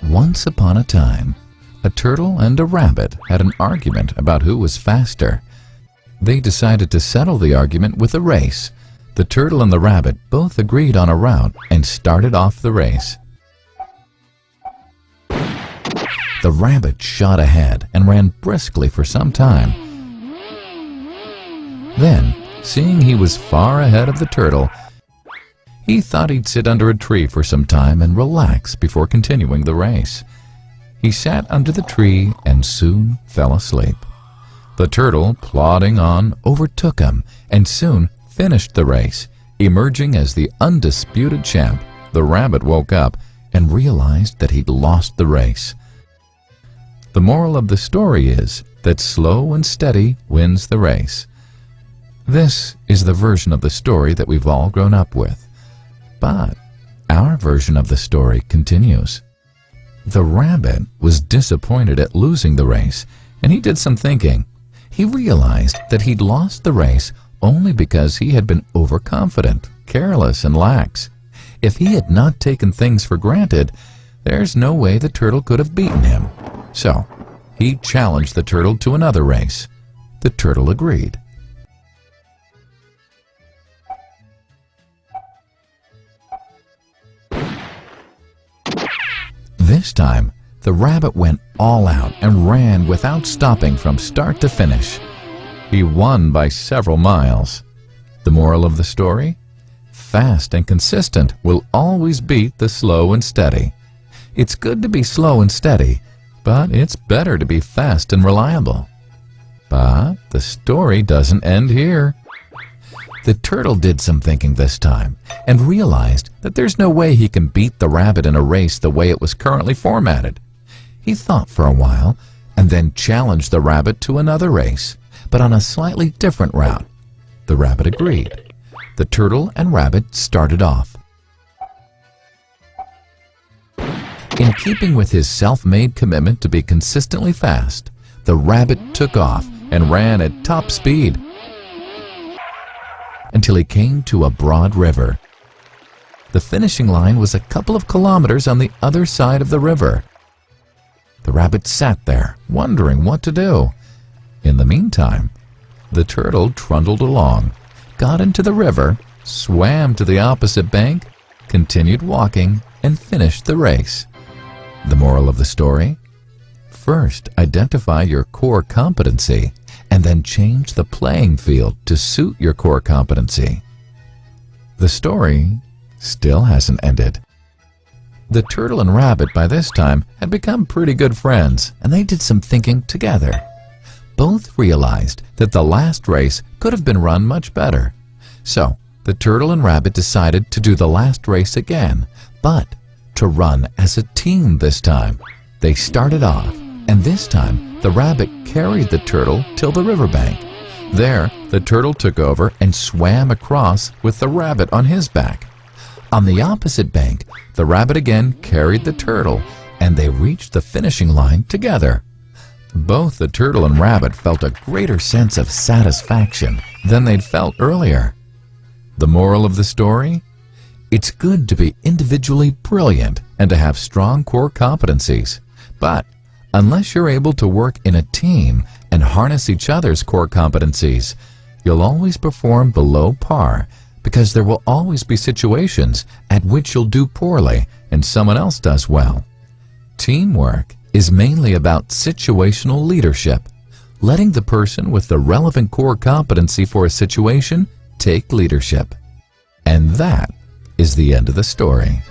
Once upon a time, a turtle and a rabbit had an argument about who was faster. They decided to settle the argument with a race. The turtle and the rabbit both agreed on a route and started off the race. The rabbit shot ahead and ran briskly for some time. Then, seeing he was far ahead of the turtle, he thought he'd sit under a tree for some time and relax before continuing the race. He sat under the tree and soon fell asleep. The turtle, plodding on, overtook him and soon finished the race. Emerging as the undisputed champ, the rabbit woke up and realized that he'd lost the race. The moral of the story is that slow and steady wins the race. This is the version of the story that we've all grown up with. But our version of the story continues. The rabbit was disappointed at losing the race, and he did some thinking. He realized that he'd lost the race only because he had been overconfident, careless, and lax. If he had not taken things for granted, there's no way the turtle could have beaten him. So, he challenged the turtle to another race. The turtle agreed. This time, the rabbit went all out and ran without stopping from start to finish. He won by several miles. The moral of the story? Fast and consistent will always beat the slow and steady. It's good to be slow and steady, but it's better to be fast and reliable. But the story doesn't end here. The turtle did some thinking this time and realized that there's no way he can beat the rabbit in a race the way it was currently formatted. He thought for a while and then challenged the rabbit to another race, but on a slightly different route. The rabbit agreed. The turtle and rabbit started off. In keeping with his self-made commitment to be consistently fast, the rabbit took off and ran at top speed until he came to a broad river. The finishing line was a couple of kilometers on the other side of the river. The rabbit sat there, wondering what to do. In the meantime, the turtle trundled along, got into the river, swam to the opposite bank, continued walking, and finished the race. The moral of the story? First, identify your core competency, and then change the playing field to suit your core competency. The story still hasn't ended. The turtle and rabbit by this time had become pretty good friends, and they did some thinking together. Both realized that the last race could have been run much better. So, the turtle and rabbit decided to do the last race again, but to run as a team this time. They started off, and this time the rabbit carried the turtle till the riverbank. There, the turtle took over and swam across with the rabbit on his back. On the opposite bank, the rabbit again carried the turtle, and they reached the finishing line together. Both the turtle and rabbit felt a greater sense of satisfaction than they'd felt earlier. The moral of the story? It's good to be individually brilliant and to have strong core competencies, but unless you're able to work in a team and harness each other's core competencies, you'll always perform below par, because there will always be situations at which you'll do poorly and someone else does well. Teamwork is mainly about situational leadership, letting the person with the relevant core competency for a situation take leadership. And that is the end of the story.